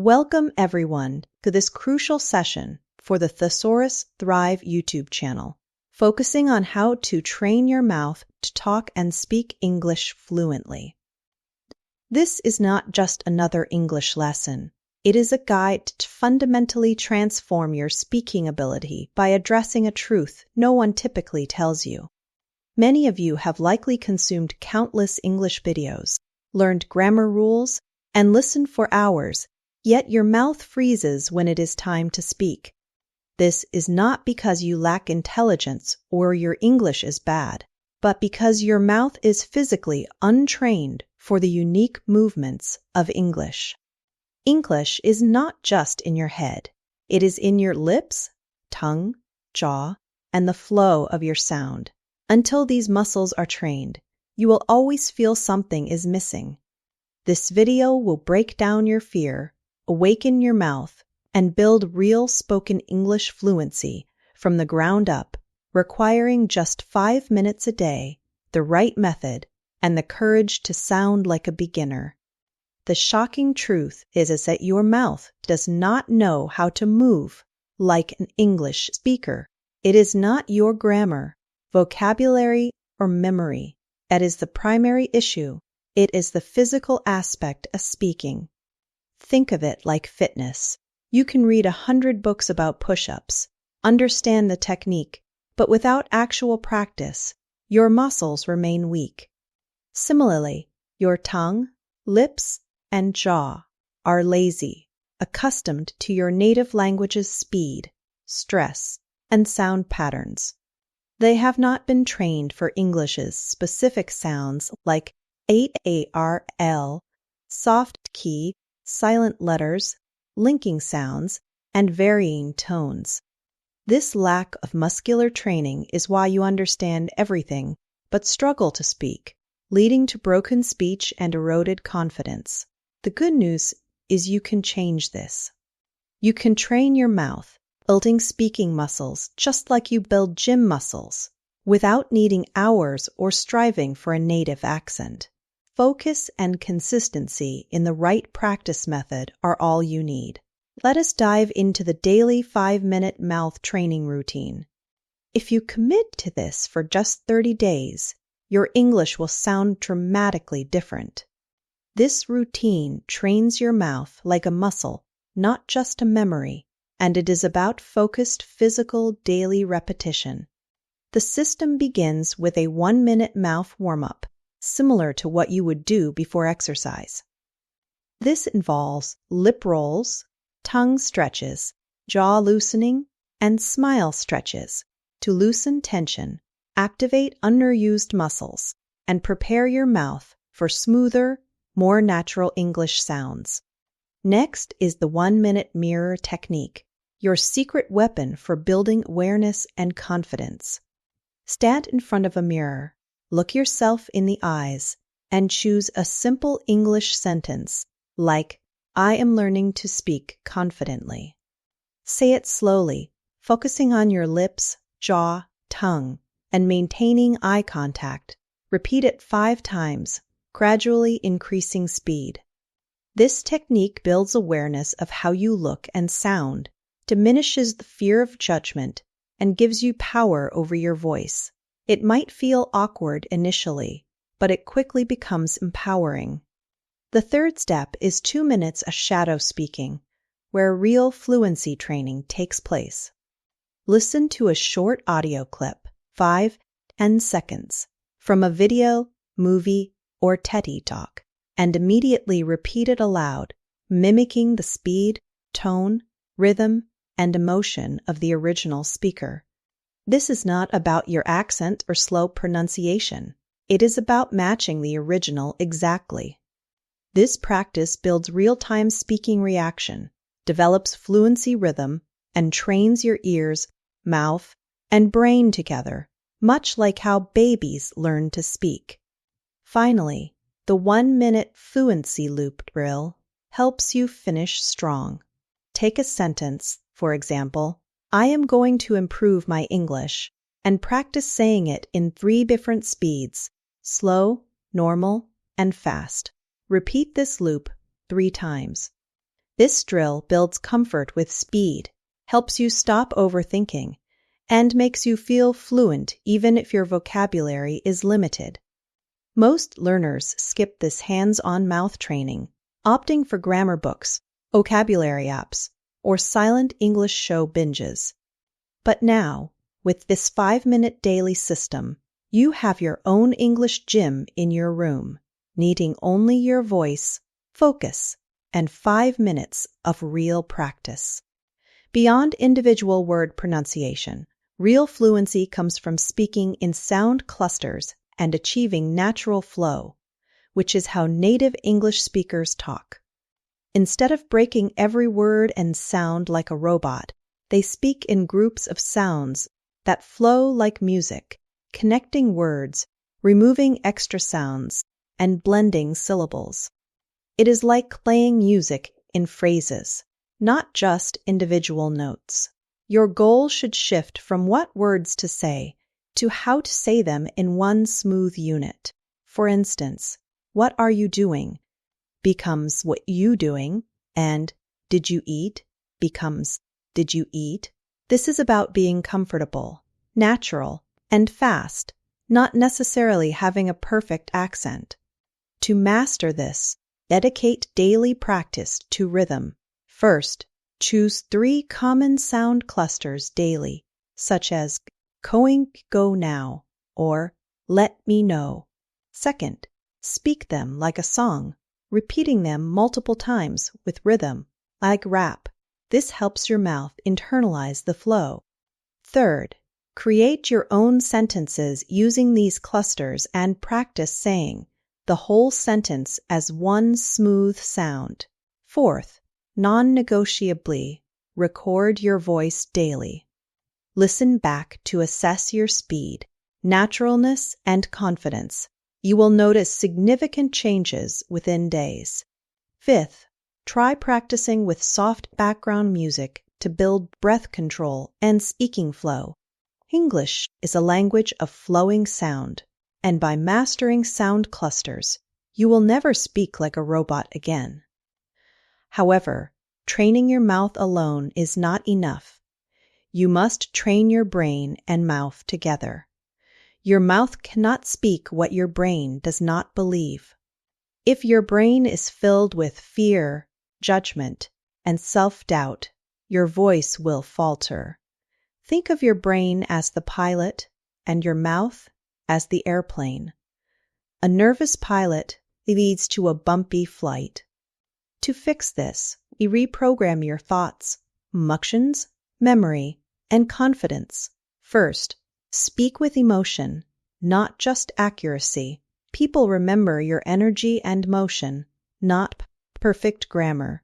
Welcome everyone to this crucial session for the Thesaurus Thrive YouTube channel, focusing on how to train your mouth to talk and speak English fluently. This is not just another English lesson. It is a guide to fundamentally transform your speaking ability by addressing a truth no one typically tells you. Many of you have likely consumed countless English videos, learned grammar rules, and listened for hours, yet your mouth freezes when it is time to speak. This is not because you lack intelligence or your English is bad, but because your mouth is physically untrained for the unique movements of English. English is not just in your head. It is in your lips, tongue, jaw, and the flow of your sound. Until these muscles are trained, you will always feel something is missing. This video will break down your fear, awaken your mouth, and build real spoken English fluency from the ground up, requiring just 5 minutes a day, the right method, and the courage to sound like a beginner. The shocking truth is that your mouth does not know how to move like an English speaker. It is not your grammar, vocabulary, or memory that is the primary issue. It is the physical aspect of speaking. Think of it like fitness. You can read 100 books about push-ups, understand the technique, but without actual practice, your muscles remain weak. Similarly, your tongue, lips, and jaw are lazy, accustomed to your native language's speed, stress, and sound patterns. They have not been trained for English's specific sounds like ARL, soft key, silent letters, linking sounds, and varying tones. This lack of muscular training is why you understand everything but struggle to speak, leading to broken speech and eroded confidence. The good news is you can change this. You can train your mouth, building speaking muscles just like you build gym muscles, without needing hours or striving for a native accent. Focus and consistency in the right practice method are all you need. Let us dive into the daily 5-minute mouth training routine. If you commit to this for just 30 days, your English will sound dramatically different. This routine trains your mouth like a muscle, not just a memory, and it is about focused physical daily repetition. The system begins with a 1-minute mouth warm-up, similar to what you would do before exercise. This involves lip rolls, tongue stretches, jaw loosening, and smile stretches to loosen tension, activate underused muscles, and prepare your mouth for smoother, more natural English sounds. Next is the 1-minute mirror technique, your secret weapon for building awareness and confidence. Stand in front of a mirror, look yourself in the eyes, and choose a simple English sentence like, "I am learning to speak confidently." Say it slowly, focusing on your lips, jaw, tongue, and maintaining eye contact. Repeat it 5 times, gradually increasing speed. This technique builds awareness of how you look and sound, diminishes the fear of judgment, and gives you power over your voice. It might feel awkward initially, but it quickly becomes empowering. The third step is 2 minutes of shadow speaking, where real fluency training takes place. Listen to a short audio clip, 5-10 seconds, from a video, movie, or TED Talk, and immediately repeat it aloud, mimicking the speed, tone, rhythm, and emotion of the original speaker. This is not about your accent or slow pronunciation. It is about matching the original exactly. This practice builds real-time speaking reaction, develops fluency rhythm, and trains your ears, mouth, and brain together, much like how babies learn to speak. Finally, the 1-minute fluency loop drill helps you finish strong. Take a sentence, for example, "I am going to improve my English," and practice saying it in 3 different speeds, slow, normal, and fast. Repeat this loop 3 times. This drill builds comfort with speed, helps you stop overthinking, and makes you feel fluent even if your vocabulary is limited. Most learners skip this hands-on mouth training, opting for grammar books, vocabulary apps, or silent English show binges. But now, with this 5-minute daily system, you have your own English gym in your room, needing only your voice, focus, and 5 minutes of real practice. Beyond individual word pronunciation, real fluency comes from speaking in sound clusters and achieving natural flow, which is how native English speakers talk. Instead of breaking every word and sound like a robot, they speak in groups of sounds that flow like music, connecting words, removing extra sounds, and blending syllables. It is like playing music in phrases, not just individual notes. Your goal should shift from what words to say to how to say them in one smooth unit. For instance, what are you doing becomes what you doing, and did you eat becomes did you eat. This is about being comfortable, natural, and fast, not necessarily having a perfect accent. To master this, dedicate daily practice to rhythm. First, choose 3 common sound clusters daily, such as going, go now, or let me know. Second, speak them like a song, repeating them multiple times with rhythm, like rap. This helps your mouth internalize the flow. Third, create your own sentences using these clusters and practice saying the whole sentence as one smooth sound. Fourth, non-negotiably, record your voice daily. Listen back to assess your speed, naturalness, and confidence. You will notice significant changes within days. Fifth, try practicing with soft background music to build breath control and speaking flow. English is a language of flowing sound, and by mastering sound clusters, you will never speak like a robot again. However, training your mouth alone is not enough. You must train your brain and mouth together. Your mouth cannot speak what your brain does not believe. If your brain is filled with fear, judgment, and self-doubt, your voice will falter. Think of your brain as the pilot and your mouth as the airplane. A nervous pilot leads to a bumpy flight. To fix this, we reprogram your thoughts, emotions, memory, and confidence. First, speak with emotion, not just accuracy. People remember your energy and motion, not perfect grammar.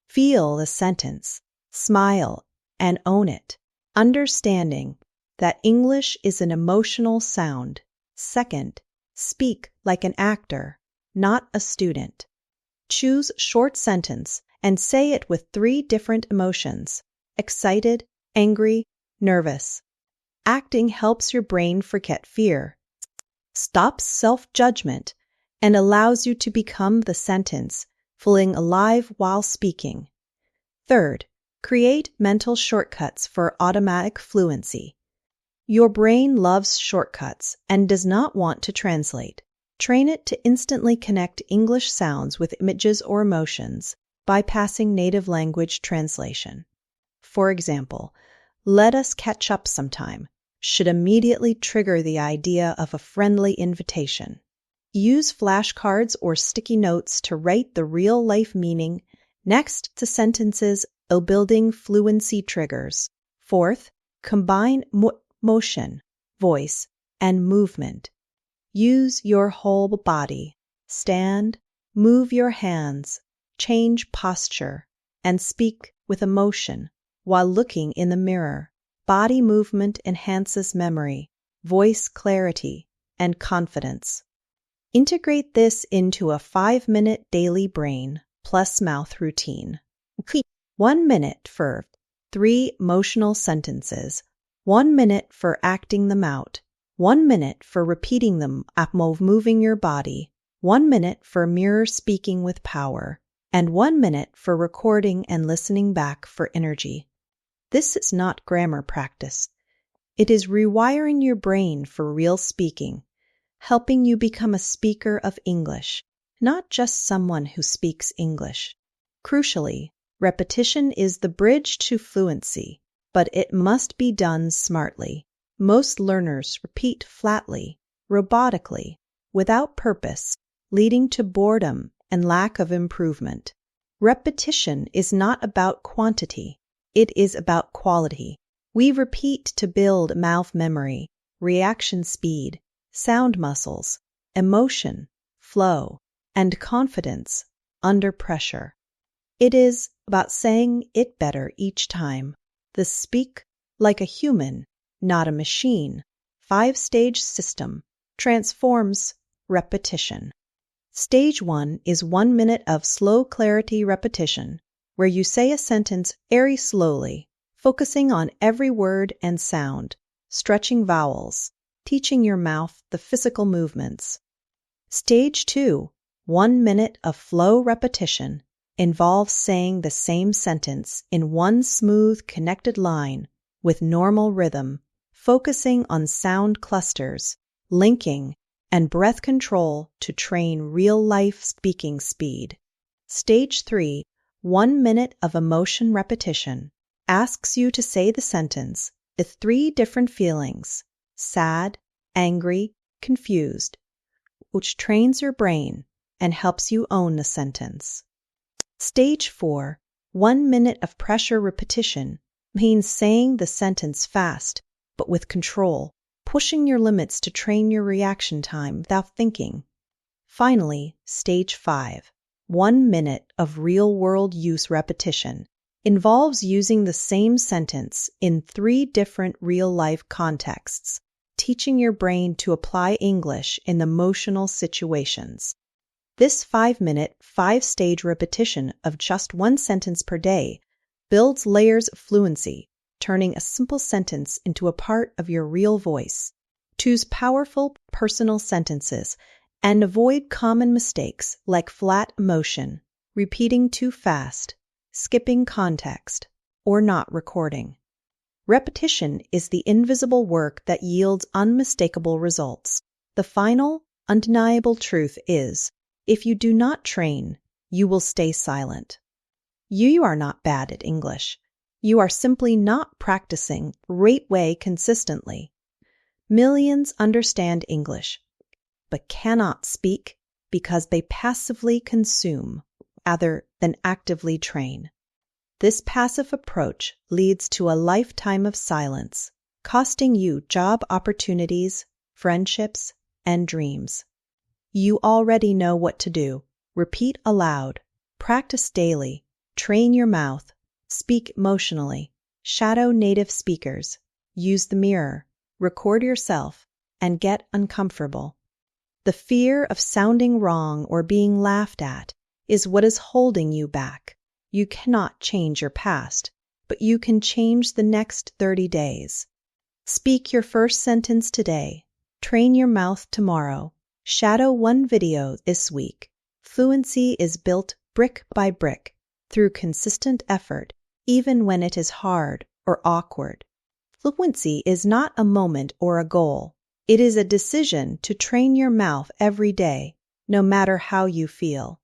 Feel the sentence, smile, and own it, understanding that English is an emotional sound. Second, speak like an actor, not a student. Choose short sentence and say it with 3 different emotions: excited, angry, nervous. Acting helps your brain forget fear, stops self-judgment, and allows you to become the sentence, feeling alive while speaking. Third, create mental shortcuts for automatic fluency. Your brain loves shortcuts and does not want to translate. Train it to instantly connect English sounds with images or emotions, bypassing native language translation. For example, "let us catch up sometime" should immediately trigger the idea of a friendly invitation. Use flashcards or sticky notes to write the real-life meaning next to sentences building fluency triggers. Fourth, combine motion, voice, and movement. Use your whole body. Stand, move your hands, change posture, and speak with emotion while looking in the mirror. Body movement enhances memory, voice clarity, and confidence. Integrate this into a 5-minute daily brain plus mouth routine. 1 minute for 3 emotional sentences, 1 minute for acting them out, 1 minute for repeating them while moving your body, 1 minute for mirror speaking with power, and 1 minute for recording and listening back for energy. This is not grammar practice. It is rewiring your brain for real speaking, helping you become a speaker of English, not just someone who speaks English. Crucially, repetition is the bridge to fluency, but it must be done smartly. Most learners repeat flatly, robotically, without purpose, leading to boredom and lack of improvement. Repetition is not about quantity, it is about quality. We repeat to build mouth memory, reaction speed, sound muscles, emotion, flow, and confidence under pressure. It is about saying it better each time. The speak like a human, not a machine, 5-stage system transforms repetition. Stage 1 is 1 minute of slow clarity repetition, where you say a sentence very slowly, focusing on every word and sound, stretching vowels, teaching your mouth the physical movements. Stage 2, 1 minute of flow repetition, involves saying the same sentence in one smooth, connected line with normal rhythm, focusing on sound clusters, linking, and breath control to train real-life speaking speed. Stage 3, 1 minute of emotion repetition, asks you to say the sentence with 3 different feelings, sad, angry, confused, which trains your brain and helps you own the sentence. Stage 4, 1 minute of pressure repetition, means saying the sentence fast, but with control, pushing your limits to train your reaction time without thinking. Finally, Stage 5, 1 minute of real-world use repetition, involves using the same sentence in 3 different real-life contexts, teaching your brain to apply English in emotional situations. This 5-minute, 5-stage repetition of just 1 sentence per day builds layers of fluency, turning a simple sentence into a part of your real voice. Choose powerful, personal sentences and avoid common mistakes like flat emotion, repeating too fast, skipping context, or not recording. Repetition is the invisible work that yields unmistakable results. The final, undeniable truth is, if you do not train, you will stay silent. You are not bad at English. You are simply not practicing right way consistently. Millions understand English, but cannot speak because they passively consume rather than actively train. This passive approach leads to a lifetime of silence, costing you job opportunities, friendships, and dreams. You already know what to do. Repeat aloud, practice daily, train your mouth, speak emotionally, shadow native speakers, use the mirror, record yourself, and get uncomfortable. The fear of sounding wrong or being laughed at is what is holding you back. You cannot change your past, but you can change the next 30 days. Speak your first sentence today. Train your mouth tomorrow. Shadow 1 video this week. Fluency is built brick by brick through consistent effort, even when it is hard or awkward. Fluency is not a moment or a goal. It is a decision to train your mouth every day, no matter how you feel.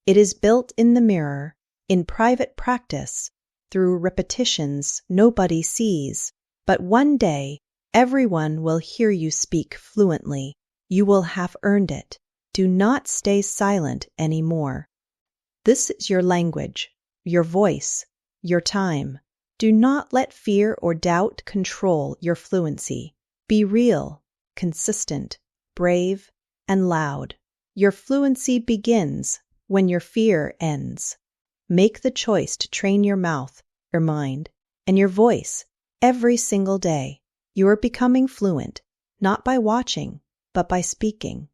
It is built in the mirror, in private practice, through repetitions nobody sees. But one day, everyone will hear you speak fluently. You will have earned it. Do not stay silent anymore. This is your language, your voice, your time. Do not let fear or doubt control your fluency. Be real, consistent, brave, and loud. Your fluency begins when your fear ends. Make the choice to train your mouth, your mind, and your voice every single day. You are becoming fluent, not by watching, but by speaking.